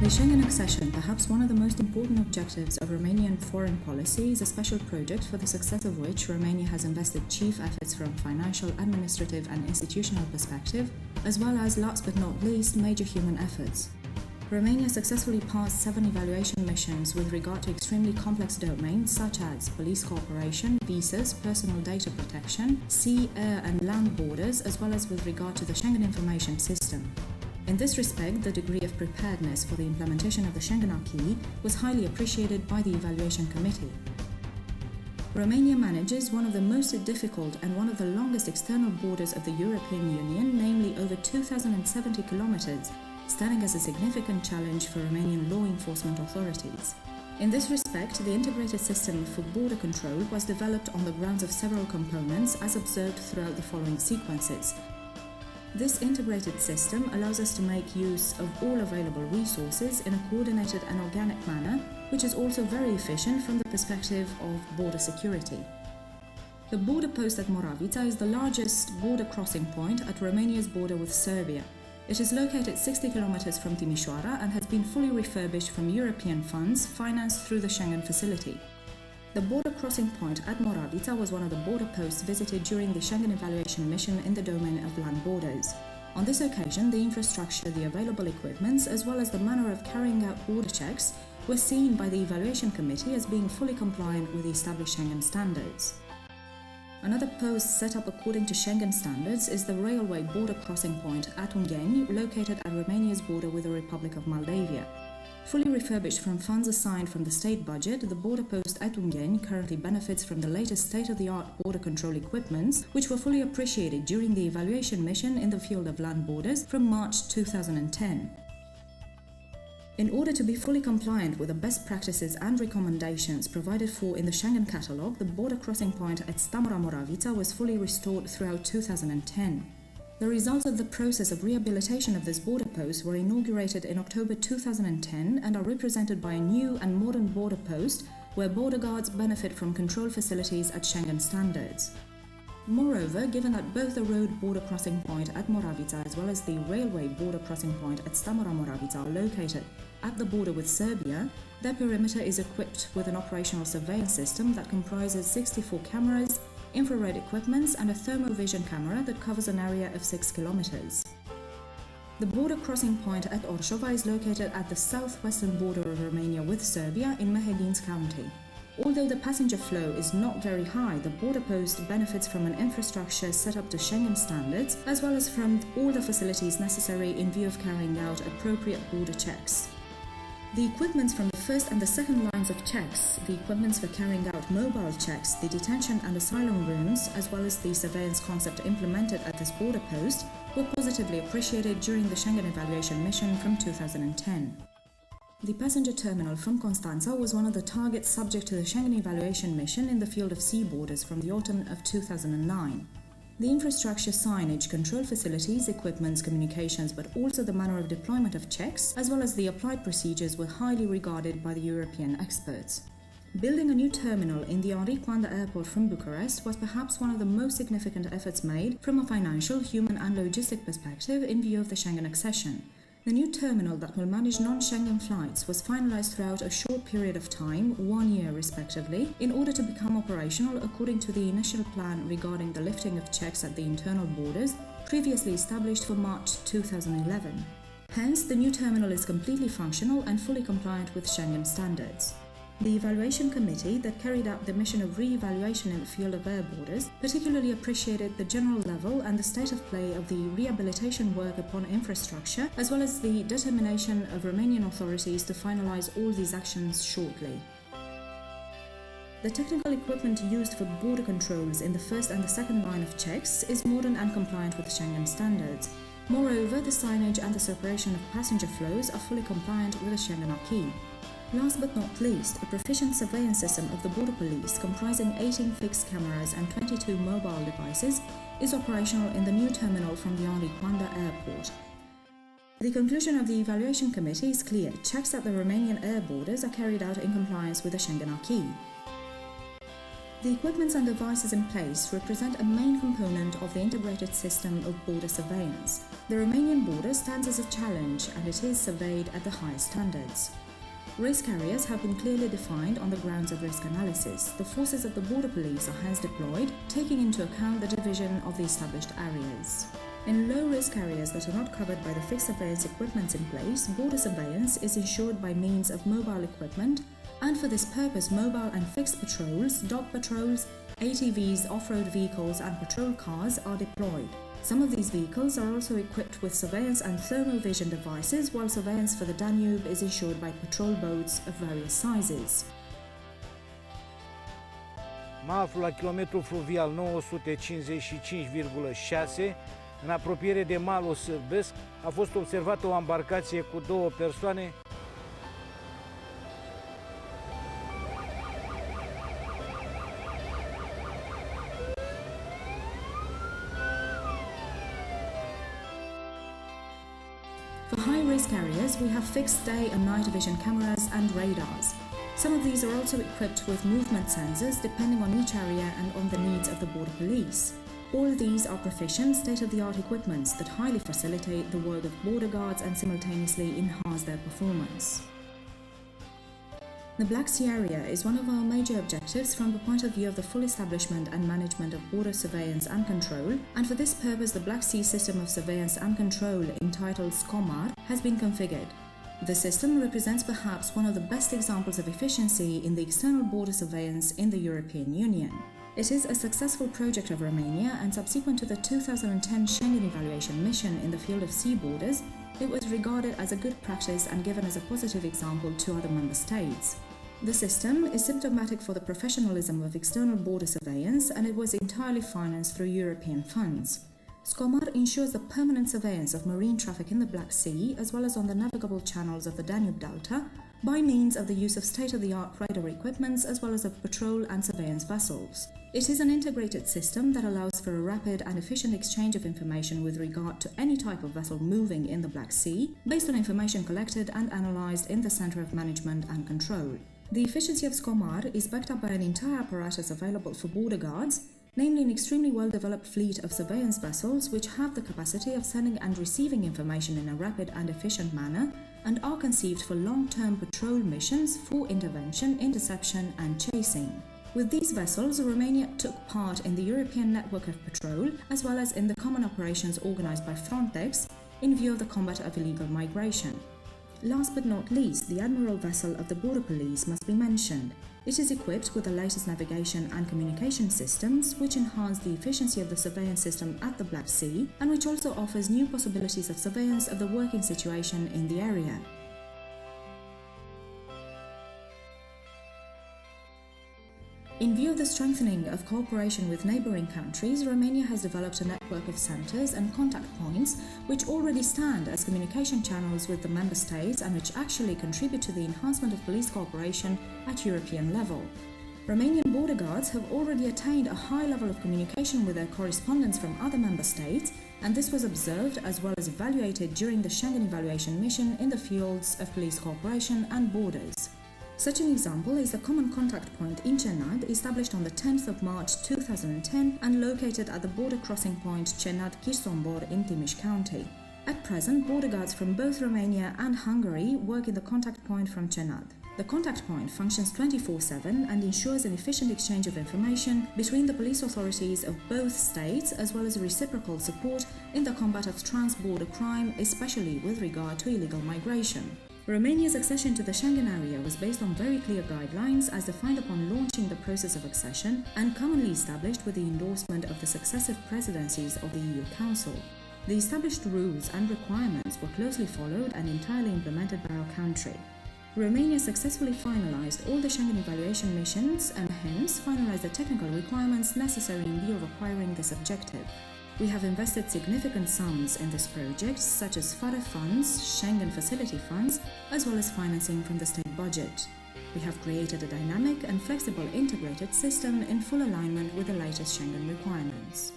The Schengen accession, perhaps one of the most important objectives of Romanian foreign policy, is a special project for the success of which Romania has invested chief efforts from financial, administrative and institutional perspective, as well as, last but not least, major human efforts. Romania successfully passed 7 evaluation missions with regard to extremely complex domains such as police cooperation, visas, personal data protection, sea, air and land borders, as well as with regard to the Schengen information system. In this respect, the degree of preparedness for the implementation of the Schengen acquis was highly appreciated by the evaluation committee. Romania manages one of the most difficult and one of the longest external borders of the European Union, namely over 2,070 kilometers, standing as a significant challenge for Romanian law enforcement authorities. In this respect, the integrated system for border control was developed on the grounds of several components as observed throughout the following sequences. This integrated system allows us to make use of all available resources in a coordinated and organic manner, which is also very efficient from the perspective of border security. The border post at Moravița is the largest border crossing point at Romania's border with Serbia. It is located 60 kilometers from Timișoara and has been fully refurbished from European funds financed through the Schengen facility. The border crossing point at Moravița was one of the border posts visited during the Schengen evaluation mission in the domain of land borders. On this occasion, the infrastructure, the available equipments, as well as the manner of carrying out border checks were seen by the evaluation committee as being fully compliant with the established Schengen standards. Another post set up according to Schengen standards is the railway border crossing point at Ungheni, located at Romania's border with the Republic of Moldavia. Fully refurbished from funds assigned from the state budget, the border post at Ungheni currently benefits from the latest state-of-the-art border control equipments, which were fully appreciated during the evaluation mission in the field of land borders from March 2010. In order to be fully compliant with the best practices and recommendations provided for in the Schengen catalogue, the border crossing point at Stamora Moravița was fully restored throughout 2010. The results of the process of rehabilitation of this border post were inaugurated in October 2010 and are represented by a new and modern border post where border guards benefit from control facilities at Schengen standards. Moreover, given that both the road border crossing point at Moravița as well as the railway border crossing point at Stamora Moravița are located at the border with Serbia, their perimeter is equipped with an operational surveillance system that comprises 64 cameras, infrared equipments and a thermovision camera that covers an area of 6 kilometers. The border crossing point at Orșova is located at the southwestern border of Romania with Serbia in Mehedinți County. Although the passenger flow is not very high, the border post benefits from an infrastructure set up to Schengen standards, as well as from all the facilities necessary in view of carrying out appropriate border checks. The equipments from the first and the second lines of checks, the equipments for carrying out mobile checks, the detention and asylum rooms, as well as the surveillance concept implemented at this border post, were positively appreciated during the Schengen evaluation mission from 2010. The passenger terminal from Constanța was one of the targets subject to the Schengen evaluation mission in the field of sea borders from the autumn of 2009. The infrastructure, signage, control facilities, equipments, communications, but also the manner of deployment of checks, as well as the applied procedures were highly regarded by the European experts. Building a new terminal in the Henri Coandă airport from Bucharest was perhaps one of the most significant efforts made from a financial, human and logistic perspective in view of the Schengen accession. The new terminal that will manage non-Schengen flights was finalized throughout a short period of time, 1 year respectively, in order to become operational according to the initial plan regarding the lifting of checks at the internal borders, previously established for March 2011. Hence, the new terminal is completely functional and fully compliant with Schengen standards. The evaluation committee that carried out the mission of re-evaluation in the field of air borders particularly appreciated the general level and the state of play of the rehabilitation work upon infrastructure, as well as the determination of Romanian authorities to finalize all these actions shortly. The technical equipment used for border controls in the first and the second line of checks is modern and compliant with Schengen standards. Moreover, the signage and the separation of passenger flows are fully compliant with the Schengen acquis. Last but not least, a proficient surveillance system of the border police comprising 18 fixed cameras and 22 mobile devices is operational in the new terminal from the Henri Coandă airport. The conclusion of the evaluation committee is clear: checks at the Romanian air borders are carried out in compliance with the Schengen acquis. The equipments and devices in place represent a main component of the integrated system of border surveillance. The Romanian border stands as a challenge, and it is surveyed at the highest standards. Risk areas have been clearly defined on the grounds of risk analysis. The forces of the border police are hence deployed, taking into account the division of the established areas. In low-risk areas that are not covered by the fixed surveillance equipments in place, border surveillance is ensured by means of mobile equipment, and for this purpose mobile and fixed patrols, dog patrols, ATVs, off-road vehicles and patrol cars are deployed. Some of these vehicles are also equipped with surveillance and thermal vision devices, while surveillance for the Danube is ensured by patrol boats of various sizes. Mă aflu la kilometrul fluvial 955,6, în apropiere de malul sârbesc. A fost observată o ambarcație cu 2 persoane. For high-risk areas, we have fixed day and night vision cameras and radars. Some of these are also equipped with movement sensors depending on each area and on the needs of the border police. All of these are proficient, state-of-the-art equipments that highly facilitate the work of border guards and simultaneously enhance their performance. The Black Sea area is one of our major objectives from the point of view of the full establishment and management of border surveillance and control, and for this purpose the Black Sea system of surveillance and control, entitled SCOMAR, has been configured. The system represents perhaps one of the best examples of efficiency in the external border surveillance in the European Union. It is a successful project of Romania, and subsequent to the 2010 Schengen evaluation mission in the field of sea borders, it was regarded as a good practice and given as a positive example to other member states. The system is symptomatic for the professionalism of external border surveillance, and it was entirely financed through European funds. SCOMAR ensures the permanent surveillance of marine traffic in the Black Sea as well as on the navigable channels of the Danube Delta by means of the use of state-of-the-art radar equipments as well as of patrol and surveillance vessels. It is an integrated system that allows for a rapid and efficient exchange of information with regard to any type of vessel moving in the Black Sea, based on information collected and analyzed in the Center of Management and Control. The efficiency of SCOMAR is backed up by an entire apparatus available for border guards, namely an extremely well-developed fleet of surveillance vessels which have the capacity of sending and receiving information in a rapid and efficient manner and are conceived for long-term patrol missions for intervention, interception and chasing. With these vessels, Romania took part in the European network of patrol as well as in the common operations organized by Frontex in view of the combat of illegal migration. Last but not least, the Admiral vessel of the Border Police must be mentioned. It is equipped with the latest navigation and communication systems which enhance the efficiency of the surveillance system at the Black Sea and which also offers new possibilities of surveillance of the working situation in the area. In view of the strengthening of cooperation with neighbouring countries, Romania has developed a network of centres and contact points which already stand as communication channels with the member states and which actually contribute to the enhancement of police cooperation at European level. Romanian border guards have already attained a high level of communication with their correspondents from other member states, and this was observed as well as evaluated during the Schengen evaluation mission in the fields of police cooperation and borders. Such an example is the common contact point in Cenad, established on the 10th of March 2010 and located at the border crossing point Cenad-Chisombor in Timiș County. At present, border guards from both Romania and Hungary work in the contact point from Cenad. The contact point functions 24/7 and ensures an efficient exchange of information between the police authorities of both states as well as reciprocal support in the combat of trans-border crime, especially with regard to illegal migration. Romania's accession to the Schengen area was based on very clear guidelines as defined upon launching the process of accession and commonly established with the endorsement of the successive presidencies of the EU Council. The established rules and requirements were closely followed and entirely implemented by our country. Romania successfully finalized all the Schengen evaluation missions and hence finalized the technical requirements necessary in view of acquiring this objective. We have invested significant sums in this project, such as FARE funds, Schengen facility funds, as well as financing from the state budget. We have created a dynamic and flexible integrated system in full alignment with the latest Schengen requirements.